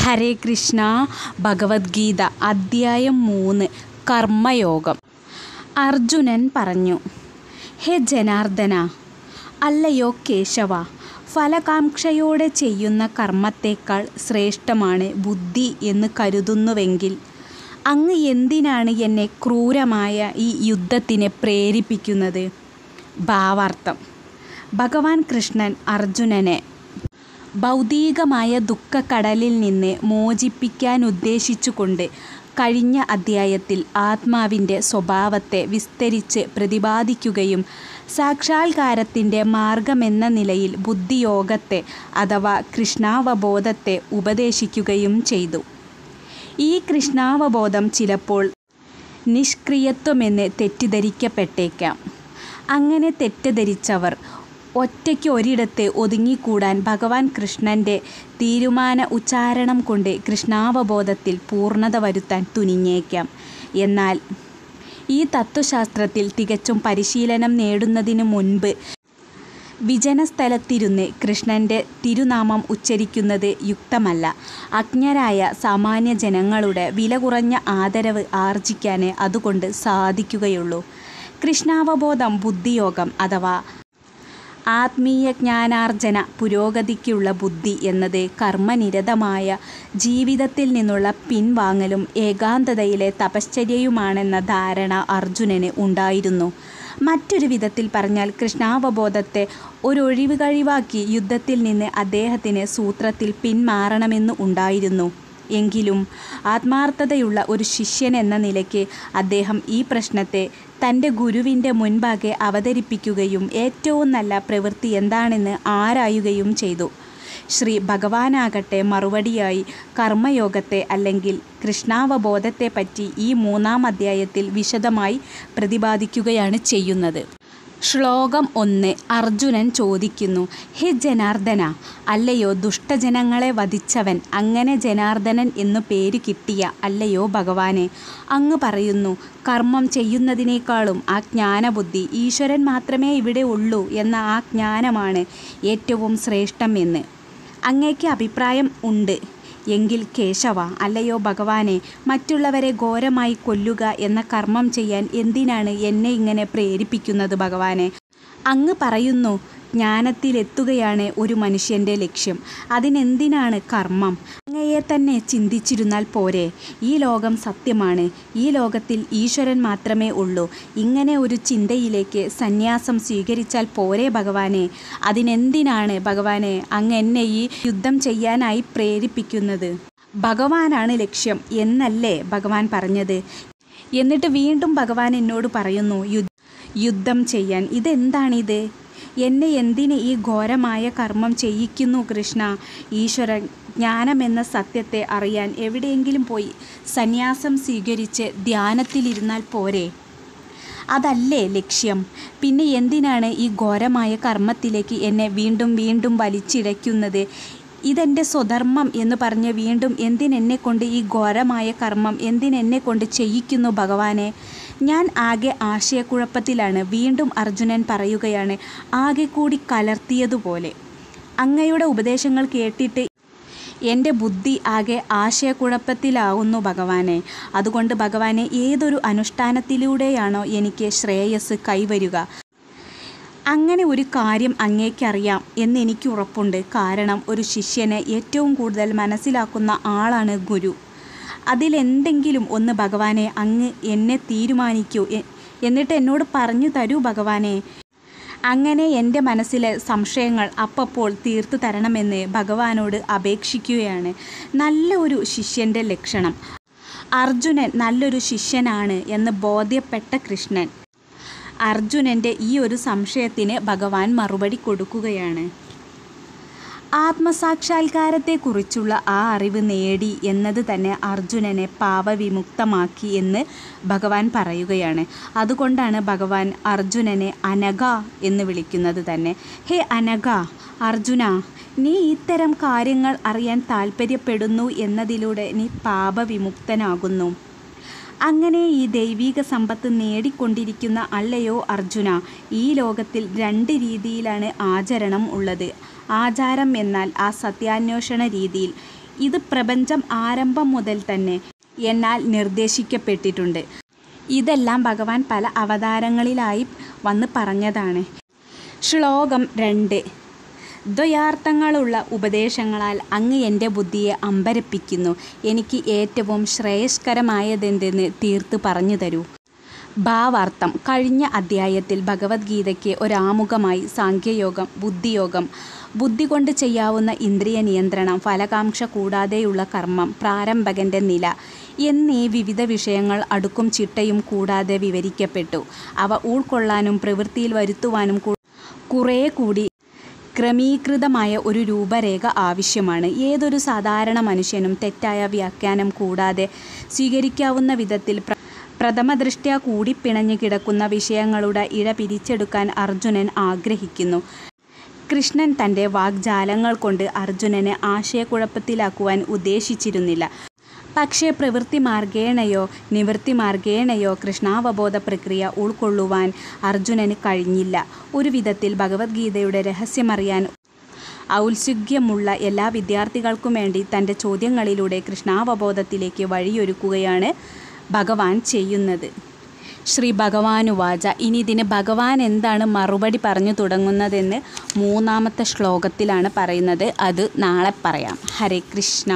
ഹരേ കൃഷ്ണ. ഭഗവത്ഗീത അധ്യായം 3 കർമ്മയോഗം. അർജുനൻ പറഞ്ഞു, ഹേ ജനാർദ്ദന, അല്ലയോ കേശവ, ഫലകാംക്ഷയോടെ ചെയ്യുന്ന കർമ്മത്തേക്കാൾ ശ്രേഷ്ഠമാണ് ബുദ്ധി എന്ന് കരുതുന്നുവെങ്കിൽ അങ്ങ് എന്തിനാണ് എന്നെ ക്രൂരമായ ഈ യുദ്ധത്തിന് പ്രേരിപ്പിക്കുന്നത്? ഭാവാർത്ഥം: ഭഗവാൻ കൃഷ്ണൻ അർജുനനെ ഭൗതികമായ ദുഃഖക്കടലിൽ നിന്ന് മോചിപ്പിക്കാനുദ്ദേശിച്ചുകൊണ്ട് കഴിഞ്ഞ അധ്യായത്തിൽ ആത്മാവിൻ്റെ സ്വഭാവത്തെ വിസ്തരിച്ച് പ്രതിപാദിക്കുകയും സാക്ഷാത്കാരത്തിൻ്റെ മാർഗമെന്ന നിലയിൽ ബുദ്ധിയോഗത്തെ അഥവാ കൃഷ്ണാവബോധത്തെ ഉപദേശിക്കുകയും ചെയ്തു. ഈ കൃഷ്ണാവബോധം ചിലപ്പോൾ നിഷ്ക്രിയത്വമെന്ന് തെറ്റിദ്ധരിക്കപ്പെട്ടേക്കാം. അങ്ങനെ തെറ്റിദ്ധരിച്ചവർ ഒറ്റയ്ക്ക് ഒരിടത്ത് ഒതുങ്ങിക്കൂടാൻ ഭഗവാൻ കൃഷ്ണൻ്റെ തീരുമാന ഉച്ചാരണം കൊണ്ട് കൃഷ്ണാവബോധത്തിൽ പൂർണ്ണത വരുത്താൻ തുനിഞ്ഞേക്കാം. എന്നാൽ ഈ തത്വശാസ്ത്രത്തിൽ തികച്ചും പരിശീലനം നേടുന്നതിന് മുൻപ് വിജനസ്ഥലത്തിരുന്ന് കൃഷ്ണൻ്റെ തിരുനാമം ഉച്ചരിക്കുന്നത് യുക്തമല്ല. അജ്ഞരായ സാമാന്യ ജനങ്ങളുടെ വില കുറഞ്ഞ ആദരവ് ആർജിക്കാനേ അതുകൊണ്ട് സാധിക്കുകയുള്ളൂ. കൃഷ്ണാവബോധം ബുദ്ധിയോഗം അഥവാ ആത്മീയ ജ്ഞാനാർജന പുരോഗതിക്കുള്ള ബുദ്ധി എന്നത് കർമ്മനിരതമായ ജീവിതത്തിൽ നിന്നുള്ള പിൻവാങ്ങലും ഏകാന്തതയിലെ തപശ്ചര്യയുമാണെന്ന ധാരണ അർജുനന് ഉണ്ടായിരുന്നു. മറ്റൊരു വിധത്തിൽ പറഞ്ഞാൽ കൃഷ്ണാവബോധത്തെ ഒരൊഴിവ് കഴിവാക്കി യുദ്ധത്തിൽ നിന്ന് അദ്ദേഹത്തിന് സൂത്രത്തിൽ പിന്മാറണമെന്ന് ഉണ്ടായിരുന്നു. എങ്കിലും ആത്മാർത്ഥതയുള്ള ഒരു ശിഷ്യൻ എന്ന നിലയ്ക്ക് അദ്ദേഹം ഈ പ്രശ്നത്തെ തൻ്റെ ഗുരുവിൻ്റെ മുൻപാകെ അവതരിപ്പിക്കുകയും ഏറ്റവും നല്ല പ്രവൃത്തി എന്താണെന്ന് ആരായുകയും ചെയ്തു. ശ്രീ ഭഗവാനാകട്ടെ മറുപടിയായി കർമ്മയോഗത്തെ അല്ലെങ്കിൽ കൃഷ്ണാവബോധത്തെപ്പറ്റി ഈ 3-ാം അധ്യായത്തിൽ വിശദമായി പ്രതിപാദിക്കുകയാണ് ചെയ്യുന്നത്. ശ്ലോകം 1. അർജുനൻ ചോദിക്കുന്നു, ഹേ ജനാർദ്ദന, അല്ലയോ ദുഷ്ടജനങ്ങളെ വധിച്ചവൻ, അങ്ങനെ ജനാർദ്ദനൻ എന്നു പേര് കിട്ടിയ അല്ലയോ ഭഗവാനെ, അങ്ങ് പറയുന്നു കർമ്മം ചെയ്യുന്നതിനേക്കാളും ആ ജ്ഞാനബുദ്ധി ഈശ്വരൻ മാത്രമേ ഇവിടെ ഉള്ളൂ എന്ന ആ ജ്ഞാനമാണ് ഏറ്റവും ശ്രേഷ്ഠം എന്ന് അങ്ങേക്ക് അഭിപ്രായം ഉണ്ട് എങ്കിൽ കേശവ, അല്ലയോ ഭഗവാനെ, മറ്റുള്ളവരെ ഘോരമായി കൊല്ലുക എന്ന കർമ്മം ചെയ്യാൻ എന്തിനാണ് എന്നെ ഇങ്ങനെ പ്രേരിപ്പിക്കുന്നത് ഭഗവാനെ? അങ്ങ് പറയുന്നു ജ്ഞാനത്തിലെത്തുകയാണ് ഒരു മനുഷ്യൻ്റെ ലക്ഷ്യം. അതിനെന്തിനാണ് കർമ്മം? അങ്ങയെ തന്നെ ചിന്തിച്ചിരുന്നാൽ പോരെ? ഈ ലോകം സത്യമാണ്. ഈ ലോകത്തിൽ ഈശ്വരൻ മാത്രമേ ഉള്ളൂ. ഇങ്ങനെ ഒരു ചിന്തയിലേക്ക് സന്യാസം സ്വീകരിച്ചാൽ പോരെ ഭഗവാനെ? അതിനെന്തിനാണ് ഭഗവാനെ അങ്ങ് എന്നെ ഈ യുദ്ധം ചെയ്യാനായി പ്രേരിപ്പിക്കുന്നത്? ഭഗവാനാണ് ലക്ഷ്യം എന്നല്ലേ ഭഗവാൻ പറഞ്ഞത്? എന്നിട്ട് വീണ്ടും ഭഗവാൻ എന്നോട് പറയുന്നു യുദ്ധം ചെയ്യാൻ. ഇതെന്താണിത്? എന്നെ എന്തിന് ഈ ഘോരമായ കർമ്മം ചെയ്യിക്കുന്നു കൃഷ്ണ? ഈശ്വരൻ ജ്ഞാനമെന്ന സത്യത്തെ അറിയാൻ എവിടെയെങ്കിലും പോയി സന്യാസം സ്വീകരിച്ച് ധ്യാനത്തിലിരുന്നാൽ പോരെ? അതല്ലേ ലക്ഷ്യം? പിന്നെ എന്തിനാണ് ഈ ഘോരമായ കർമ്മത്തിലേക്ക് എന്നെ വീണ്ടും വീണ്ടും വലിച്ചിഴയ്ക്കുന്നത്? ഇതെൻ്റെ സ്വധർമ്മം എന്ന് പറഞ്ഞ് വീണ്ടും എന്തിനെന്നെക്കൊണ്ട് ഈ ഘോരമായ കർമ്മം എന്തിനെന്നെക്കൊണ്ട് ചെയ്യിക്കുന്നു ഭഗവാനെ? ഞാൻ ആകെ ആശയക്കുഴപ്പത്തിലാണ്. വീണ്ടും അർജുനൻ പറയുകയാണ്, ആകെ കൂടി കലർത്തിയതുപോലെ. അങ്ങയുടെ ഉപദേശങ്ങൾ കേട്ടിട്ട് എൻ്റെ ബുദ്ധി ആകെ ആശയക്കുഴപ്പത്തിലാവുന്നു ഭഗവാനെ. അതുകൊണ്ട് ഭഗവാനെ, ഏതൊരു അനുഷ്ഠാനത്തിലൂടെയാണോ എനിക്ക് ശ്രേയസ് കൈവരുക? അങ്ങനെ ഒരു കാര്യം അങ്ങേക്കറിയാം എന്നെനിക്ക് ഉറപ്പുണ്ട്. കാരണം ഒരു ശിഷ്യനെ ഏറ്റവും കൂടുതൽ മനസ്സിലാക്കുന്ന ആളാണ് ഗുരു. അതിലെന്തെങ്കിലും ഒന്ന് ഭഗവാനെ അങ്ങ് എന്നെ തീരുമാനിക്കൂ, എന്നിട്ട് എന്നോട് പറഞ്ഞു തരൂ ഭഗവാനെ. അങ്ങനെ എൻ്റെ മനസ്സിലെ സംശയങ്ങൾ അപ്പോൾ തീർത്തു തരണമെന്ന് ഭഗവാനോട് അപേക്ഷിക്കുകയാണ് നല്ല ഒരു ശിഷ്യൻ്റെ ലക്ഷണം. അർജുനൻ നല്ലൊരു ശിഷ്യനാണ് എന്ന് ബോധ്യപ്പെട്ട കൃഷ്ണൻ അർജുനൻ്റെ ഈ ഒരു സംശയത്തിന് ഭഗവാൻ മറുപടി കൊടുക്കുകയാണ്. ആത്മസാക്ഷാത്കാരത്തെക്കുറിച്ചുള്ള ആ അറിവ് നേടി എന്നത് തന്നെ അർജുനനെ പാപവിമുക്തമാക്കി എന്ന് ഭഗവാൻ പറയുകയാണ്. അതുകൊണ്ടാണ് ഭഗവാൻ അർജുനനെ അനഘ എന്ന് വിളിക്കുന്നത് തന്നെ. ഹേ അനഘ, അർജുന, നീ ഇത്തരം കാര്യങ്ങൾ അറിയാൻ താല്പര്യപ്പെടുന്നു എന്നതിലൂടെ നീ പാപവിമുക്തനാകുന്നു. അങ്ങനെ ഈ ദൈവിക സമ്പത്ത് നേടിക്കൊണ്ടിരിക്കുന്ന അല്ലയോ അർജുന, ഈ ലോകത്തിൽ 2 രീതിയിലാണ് ആചരണം ഉള്ളത്. ആചാരം എന്നാൽ ആ സത്യാന്വേഷണ രീതിയിൽ ഇത് പ്രപഞ്ചം ആരംഭം മുതൽ തന്നെ എന്നാൽ നിർദ്ദേശിക്കപ്പെട്ടിട്ടുണ്ട്. ഇതെല്ലാം ഭഗവാൻ പല അവതാരങ്ങളിലായി വന്ന് പറഞ്ഞതാണ്. ശ്ലോകം 2. ദ്വയാർത്ഥങ്ങളുള്ള ഉപദേശങ്ങളാൽ അങ്ങ് എൻ്റെ ബുദ്ധിയെ അമ്പരപ്പിക്കുന്നു. എനിക്ക് ഏറ്റവും ശ്രേയസ്കരമായതെന്തെന്ന് തീർത്ത് പറഞ്ഞു തരൂ. ഭാവാർത്ഥം. കഴിഞ്ഞ അധ്യായത്തിൽ ഭഗവത്ഗീതയ്ക്ക് ഒരാമുഖമായി സാഖ്യയോഗം, ബുദ്ധിയോഗം, ബുദ്ധി കൊണ്ട് ചെയ്യാവുന്ന ഇന്ദ്രിയ നിയന്ത്രണം, ഫലകാംക്ഷ കൂടാതെയുള്ള കർമ്മം, പ്രാരംഭകൻ്റെ നില എന്നീ വിവിധ വിഷയങ്ങൾ അടുക്കും ചിട്ടയും കൂടാതെ വിവരിക്കപ്പെട്ടു. അവ ഉൾക്കൊള്ളാനും പ്രവൃത്തിയിൽ വരുത്തുവാനും കുറേ കൂടി ക്രമീകൃതമായ ഒരു രൂപരേഖ ആവശ്യമാണ്. ഏതൊരു സാധാരണ മനുഷ്യനും തെറ്റായ വ്യാഖ്യാനം കൂടാതെ സ്വീകരിക്കാവുന്ന വിധത്തിൽ പ്രഥമദൃഷ്ട്യാ കൂടിപ്പിണഞ്ഞു കിടക്കുന്ന വിഷയങ്ങളുടെ ഇഴ പിരിച്ചെടുക്കാൻ അർജുനൻ ആഗ്രഹിക്കുന്നു. കൃഷ്ണൻ തൻ്റെ വാഗ്ജാലങ്ങൾ കൊണ്ട് അർജുനനെ ആശയക്കുഴപ്പത്തിലാക്കുവാൻ ഉദ്ദേശിച്ചിരുന്നില്ല. പക്ഷേ പ്രവൃത്തി മാർഗേണയോ നിവൃത്തി മാർഗേണയോ കൃഷ്ണാവബോധ പ്രക്രിയ ഉൾക്കൊള്ളുവാൻ അർജുനന് കഴിഞ്ഞില്ല. ഒരു വിധത്തിൽ ഭഗവത്ഗീതയുടെ രഹസ്യമറിയാൻ ഔത്സുക്യമുള്ള എല്ലാ വിദ്യാർത്ഥികൾക്കും വേണ്ടി തൻ്റെ ചോദ്യങ്ങളിലൂടെ കൃഷ്ണാവബോധത്തിലേക്ക് വഴിയൊരുക്കുകയാണ് ഭഗവാൻ ചെയ്യുന്നത്. ശ്രീ ഭഗവാനുവാച. ഇനി ഇതിന് ഭഗവാൻ എന്താണ് മറുപടി പറഞ്ഞു തുടങ്ങുന്നതെന്ന് 3-ാമത്തെ ശ്ലോകത്തിലാണ് പറയുന്നത്. അത് നാളെ പറയാം. ഹരേ കൃഷ്ണ.